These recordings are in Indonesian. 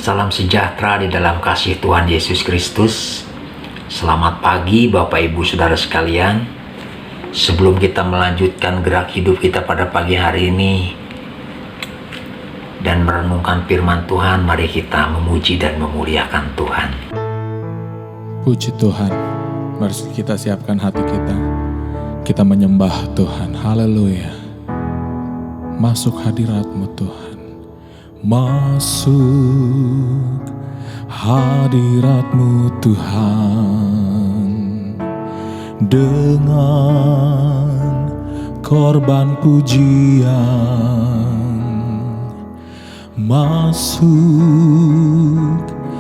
Salam sejahtera di dalam kasih Tuhan Yesus Kristus. Selamat pagi Bapak Ibu Saudara sekalian. Sebelum kita melanjutkan gerak hidup kita pada pagi hari ini dan merenungkan firman Tuhan, mari kita memuji dan memuliakan Tuhan. Puji Tuhan, mari kita siapkan hati kita. Kita menyembah Tuhan, haleluya. Masuk hadirat-Mu Tuhan. Masuk hadirat-Mu Tuhan, dengan korban pujian. Masuk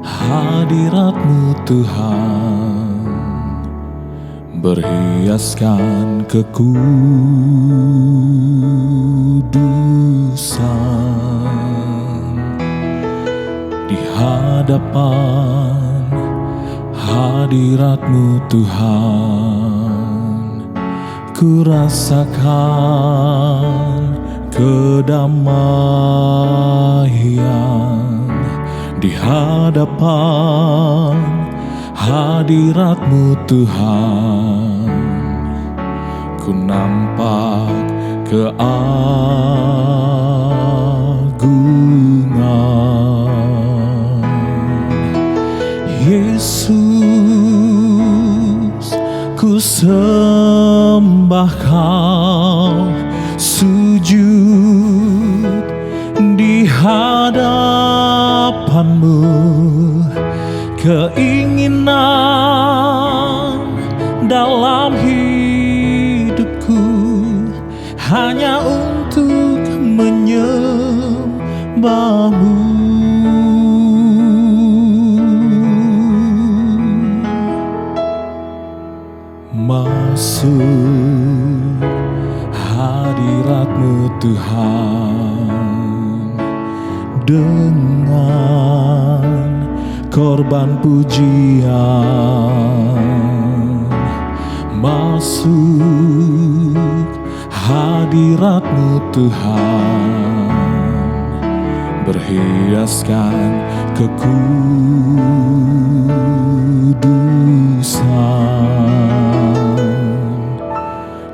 hadirat-Mu Tuhan, berhiaskan kekudusan. Di hadapan hadirat-Mu Tuhan, ku rasakan kedamaian. Di hadapan hadirat-Mu Tuhan, ku nampak keagungan. Yesus, ku sembah Kau, sujud di hadapan-Mu. Keinginan dalam hidupku hanya untuk menyembah-Mu. Masuk hadirat-Mu Tuhan, dengan korban pujian. Masuk hadirat-Mu Tuhan, berhiaskan kekudusan.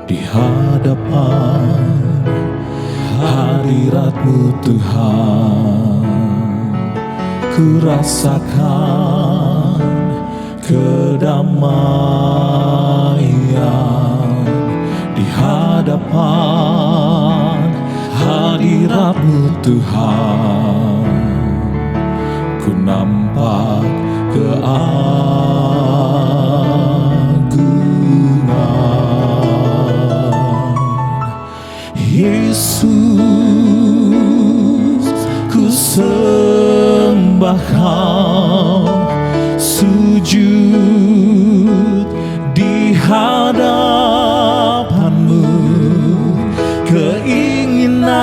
Di hadapan hadirat-Mu Tuhan, ku rasakan kedamaian. Di hadapan hadirat-Mu Tuhan, ku nampak keagungan. Yesus, ku sembah Kau, sujud di hadapan-Mu. Keinginan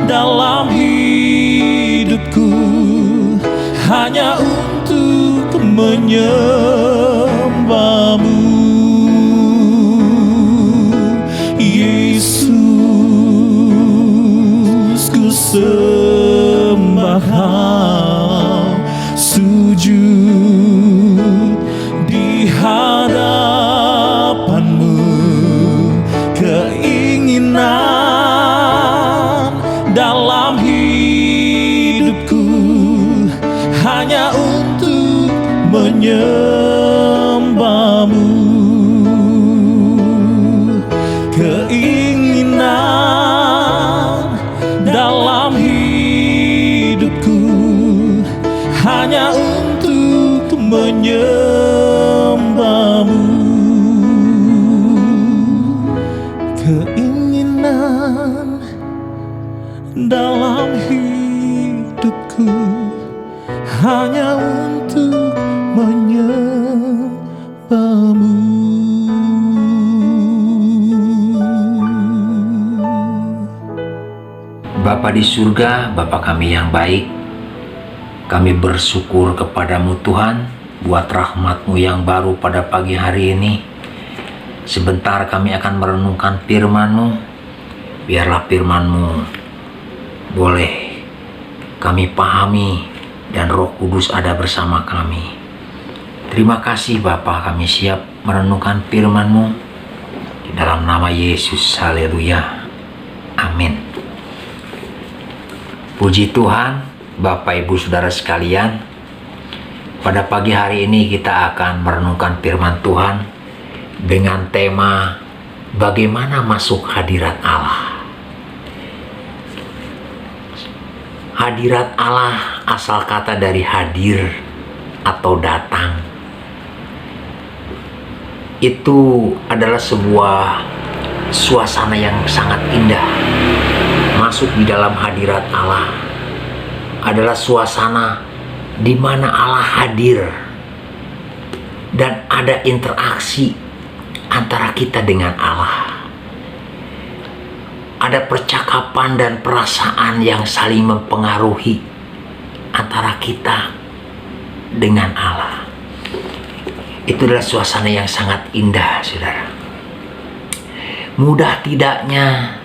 dalam hidupku hanya untuk menyembah-Mu. Yesus, ku sembah Kau, sujud di hadapan-Mu. Keinginan dalam hidupku hanya untuk menyembah-Mu. Keinginan dalam hidupku hanya untuk menyembah-Mu. Keinginan dalam hidupku hanya untuk menyembah-Mu. Bapa di surga, Bapa kami yang baik, kami bersyukur kepadamu Tuhan buat rahmat-Mu yang baru pada pagi hari ini. Sebentar kami akan merenungkan firman-Mu. Biarlah firman-Mu boleh kami pahami dan Roh Kudus ada bersama kami. Terima kasih Bapa, kami siap merenungkan firman-Mu di dalam nama Yesus. Haleluya. Amin. Puji Tuhan, Bapak Ibu Saudara sekalian. Pada pagi hari ini kita akan merenungkan firman Tuhan dengan tema bagaimana masuk hadirat Allah. Hadirat Allah asal kata dari hadir atau datang. Itu adalah sebuah suasana yang sangat indah. Masuk di dalam hadirat Allah adalah suasana di mana Allah hadir dan ada interaksi antara kita dengan Allah. Ada percakapan dan perasaan yang saling mempengaruhi antara kita dengan Allah. Itu adalah suasana yang sangat indah, saudara. Mudah tidaknya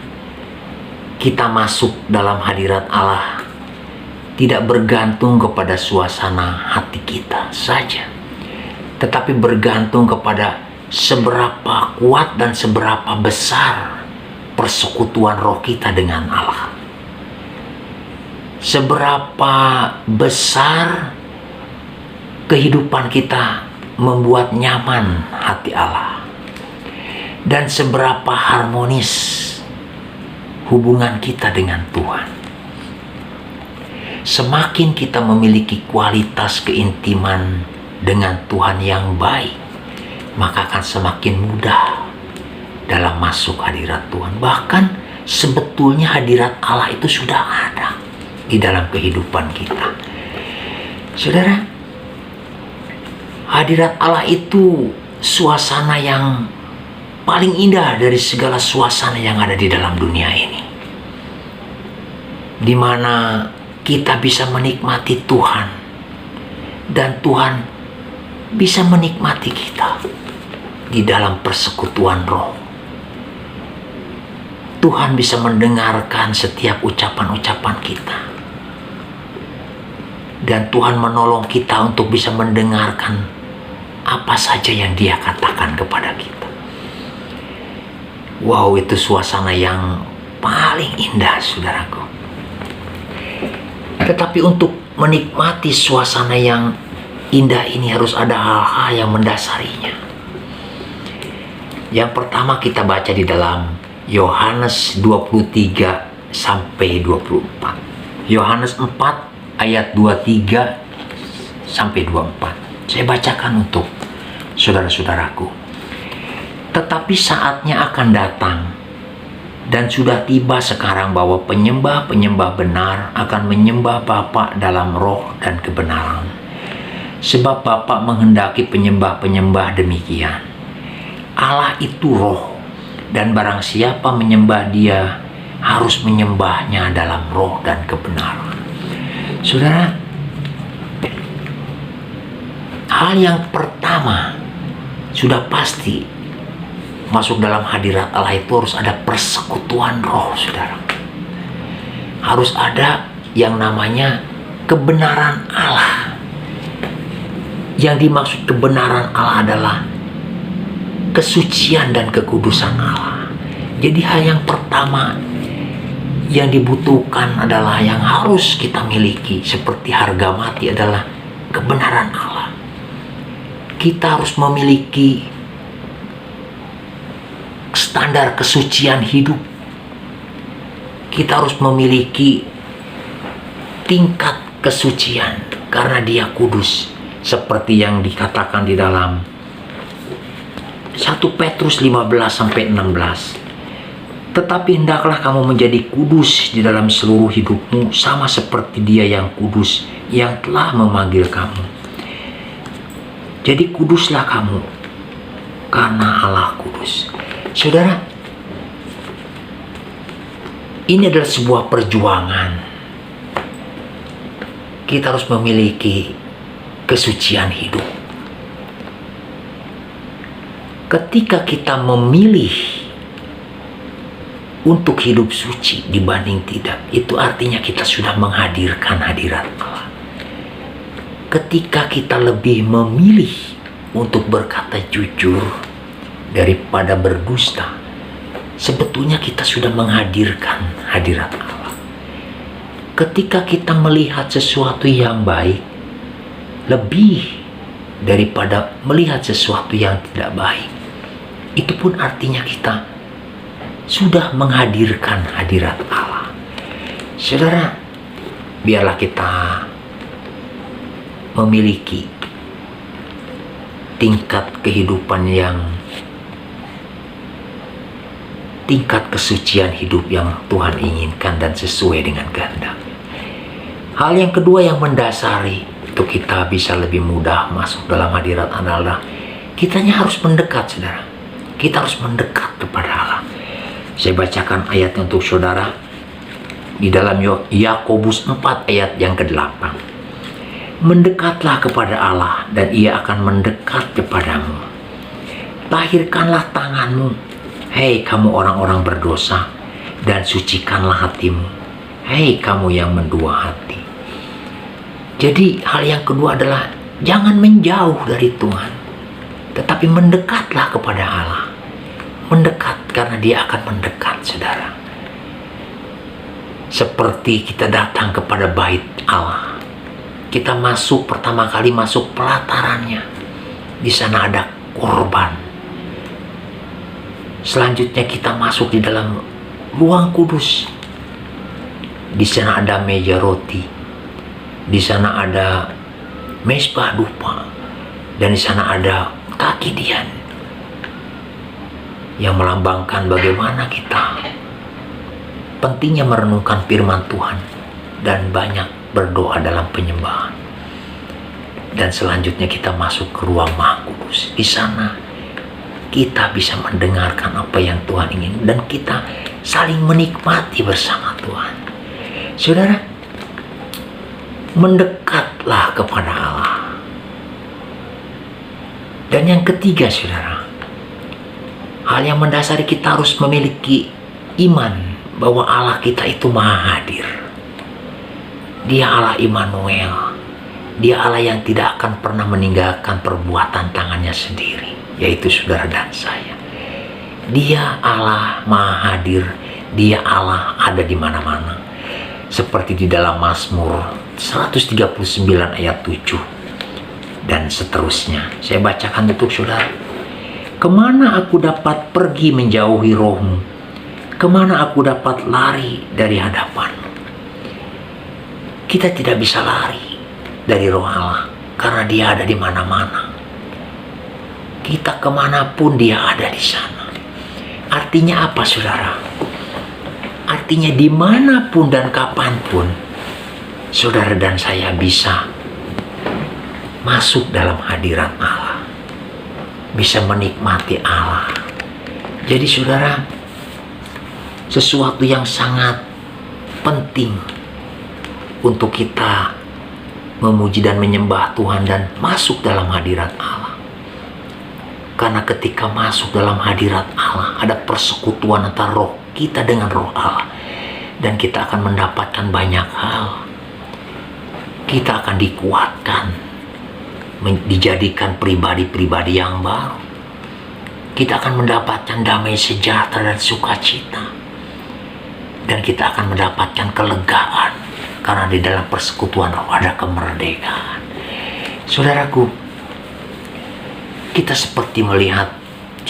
kita masuk dalam hadirat Allah tidak bergantung kepada suasana hati kita saja, tetapi bergantung kepada seberapa kuat dan seberapa besar persekutuan roh kita dengan Allah. Seberapa besar kehidupan kita membuat nyaman hati Allah, dan seberapa harmonis hubungan kita dengan Tuhan. Semakin kita memiliki kualitas keintiman dengan Tuhan yang baik, maka akan semakin mudah dalam masuk hadirat Tuhan. Bahkan sebetulnya hadirat Allah itu sudah ada di dalam kehidupan kita. Saudara, hadirat Allah itu suasana yang paling indah dari segala suasana yang ada di dalam dunia ini, di mana kita bisa menikmati Tuhan dan Tuhan bisa menikmati kita di dalam persekutuan roh. Tuhan bisa mendengarkan setiap ucapan-ucapan kita, dan Tuhan menolong kita untuk bisa mendengarkan apa saja yang Dia katakan kepada kita. Wow, itu suasana yang paling indah, saudaraku. Tetapi untuk menikmati suasana yang indah ini harus ada hal-hal yang mendasarinya. Yang pertama kita baca di dalam Yohanes 23 sampai 24. Yohanes 4 ayat 23 sampai 24. Saya bacakan untuk saudara-saudaraku. Tetapi saatnya akan datang dan sudah tiba sekarang bahwa penyembah-penyembah benar akan menyembah Bapa dalam roh dan kebenaran. Sebab Bapa menghendaki penyembah-penyembah demikian. Allah itu roh, dan barang siapa menyembah Dia harus menyembahnya dalam roh dan kebenaran. Saudara, hal yang pertama sudah pasti masuk dalam hadirat Allah itu harus ada persekutuan roh, saudara. Harus ada yang namanya kebenaran Allah. Yang dimaksud kebenaran Allah adalah kesucian dan kekudusan Allah. Jadi hal yang pertama yang dibutuhkan adalah yang harus kita miliki seperti harga mati adalah kebenaran Allah. Kita harus memiliki standar kesucian hidup. Kita harus memiliki tingkat kesucian karena Dia kudus, seperti yang dikatakan di dalam 1 Petrus 15 sampai 16. Tetapi hendaklah kamu menjadi kudus di dalam seluruh hidupmu, sama seperti Dia yang kudus yang telah memanggil kamu. Jadi kuduslah kamu karena Allah kudus. Saudara, ini adalah sebuah perjuangan. Kita harus memiliki kesucian hidup. Ketika kita memilih untuk hidup suci dibanding tidak. Itu artinya kita sudah menghadirkan hadirat Allah. Ketika kita lebih memilih untuk berkata jujur daripada berdusta, sebetulnya kita sudah menghadirkan hadirat Allah. Ketika kita melihat sesuatu yang baik lebih daripada melihat sesuatu yang tidak baik, itu pun artinya kita sudah menghadirkan hadirat Allah. Saudara, biarlah kita memiliki tingkat kehidupan tingkat kesucian hidup yang Tuhan inginkan dan sesuai dengan kehendak. Hal yang kedua yang mendasari untuk kita bisa lebih mudah masuk dalam hadirat Allah, kitanya harus mendekat, saudara. Kita harus mendekat kepada Allah. Saya bacakan ayatnya untuk saudara di dalam Yakobus 4 ayat yang ke-8. Mendekatlah kepada Allah dan Ia akan mendekat kepadamu. Tahirkanlah tanganmu, hei kamu orang-orang berdosa, dan sucikanlah hatimu, hei kamu yang mendua hati. Jadi hal yang kedua adalah jangan menjauh dari Tuhan, tetapi mendekatlah kepada Allah. Mendekat karena Dia akan mendekat, saudara. Seperti kita datang kepada bait Allah, kita masuk pertama kali masuk pelatarannya. Di sana ada korban. Selanjutnya kita masuk di dalam ruang kudus. Di sana ada meja roti. Di sana ada mezbah dupa. Dan di sana ada kaki dian yang melambangkan bagaimana kita pentingnya merenungkan firman Tuhan dan banyak berdoa dalam penyembahan. Dan selanjutnya kita masuk ke ruang Maha Kudus. Di sana kita bisa mendengarkan apa yang Tuhan ingin dan kita saling menikmati bersama Tuhan. Saudara, mendekatlah kepada Allah. Dan yang ketiga, saudara, hal yang mendasari kita harus memiliki iman bahwa Allah kita itu maha hadir. Dia Allah Immanuel. Dia Allah yang tidak akan pernah meninggalkan perbuatan tangannya sendiri, yaitu saudara dan saya. Dia Allah maha hadir. Dia Allah ada di mana-mana. Seperti di dalam Mazmur 139 ayat 7 dan seterusnya. Saya bacakan untuk saudara. Kemana aku dapat pergi menjauhi rohmu? Kemana aku dapat lari dari hadapanmu? Kita tidak bisa lari dari roh Allah karena Dia ada di mana-mana. Kita kemanapun Dia ada di sana. Artinya apa, saudara? Artinya dimanapun dan kapanpun saudara dan saya bisa masuk dalam hadirat Allah, bisa menikmati Allah. Jadi saudara, sesuatu yang sangat penting untuk kita memuji dan menyembah Tuhan dan masuk dalam hadirat Allah. Karena ketika masuk dalam hadirat Allah, ada persekutuan antara roh kita dengan roh Allah. Dan kita akan mendapatkan banyak hal. Kita akan dikuatkan, dijadikan pribadi-pribadi yang baru. Kita akan mendapatkan damai sejahtera dan sukacita. Dan kita akan mendapatkan kelegaan. Karena di dalam persekutuan roh ada kemerdekaan. Saudaraku, kita seperti melihat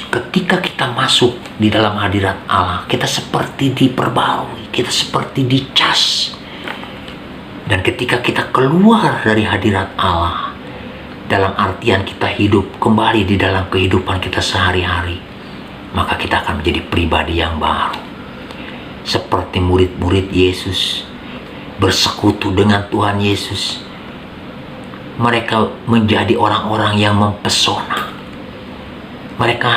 ketika kita masuk di dalam hadirat Allah, kita seperti diperbarui, kita seperti dicas. Dan ketika kita keluar dari hadirat Allah, dalam artian kita hidup kembali di dalam kehidupan kita sehari-hari, maka kita akan menjadi pribadi yang baru. Seperti murid-murid Yesus bersekutu dengan Tuhan Yesus, mereka menjadi orang-orang yang mempesona. Mereka,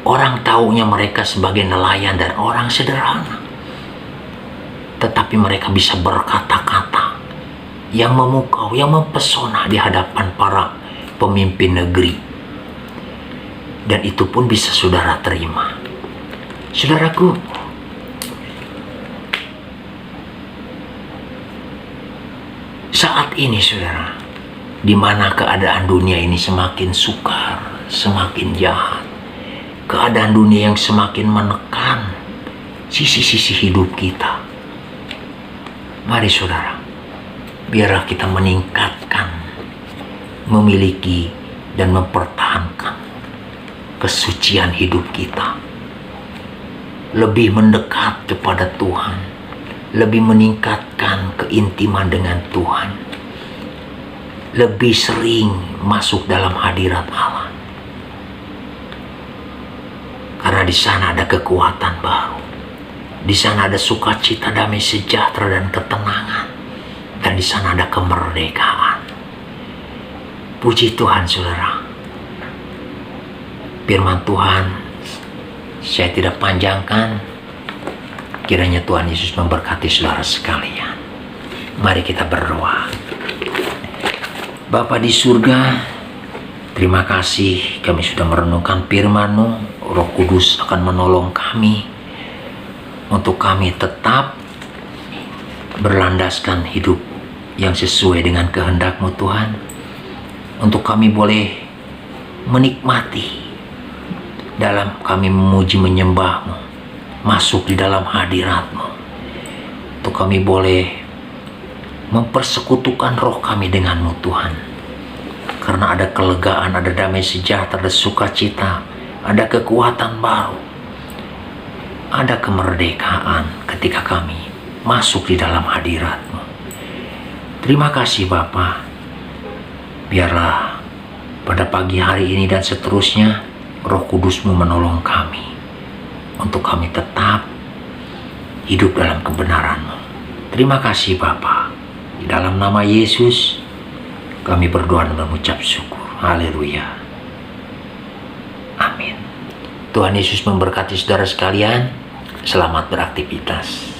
orang taunya mereka sebagai nelayan dan orang sederhana, tetapi mereka bisa berkata-kata yang memukau, yang mempesona di hadapan para pemimpin negeri. Dan itu pun bisa saudara terima. Saudaraku, ini saudara, di mana keadaan dunia ini semakin sukar, semakin jahat, keadaan dunia yang semakin menekan sisi-sisi hidup kita. Mari saudara, biarlah kita meningkatkan, memiliki dan mempertahankan kesucian hidup kita, lebih mendekat kepada Tuhan, lebih meningkatkan keintiman dengan Tuhan, lebih sering masuk dalam hadirat Allah. Karena di sana ada kekuatan baru. Di sana ada sukacita, damai sejahtera dan ketenangan. Dan di sana ada kemerdekaan. Puji Tuhan saudara. Firman Tuhan saya tidak panjangkan. Kiranya Tuhan Yesus memberkati saudara sekalian. Mari kita berdoa. Bapa di surga, terima kasih kami sudah merenungkan firman-Mu. Roh Kudus akan menolong kami untuk kami tetap berlandaskan hidup yang sesuai dengan kehendak-Mu Tuhan. Untuk kami boleh menikmati dalam kami memuji menyembah-Mu, masuk di dalam hadirat-Mu. Untuk kami boleh mempersekutukan roh kami dengan-Mu Tuhan. Karena ada kelegaan, ada damai sejahtera, ada sukacita, ada kekuatan baru, ada kemerdekaan ketika kami masuk di dalam hadirat-Mu. Terima kasih Bapa. Biarlah pada pagi hari ini dan seterusnya Roh Kudus-Mu menolong kami untuk kami tetap hidup dalam kebenaran-Mu. Terima kasih Bapa. Di dalam nama Yesus kami berdoa dan mengucap syukur. Haleluya. Amin. Tuhan Yesus memberkati saudara sekalian. Selamat beraktivitas.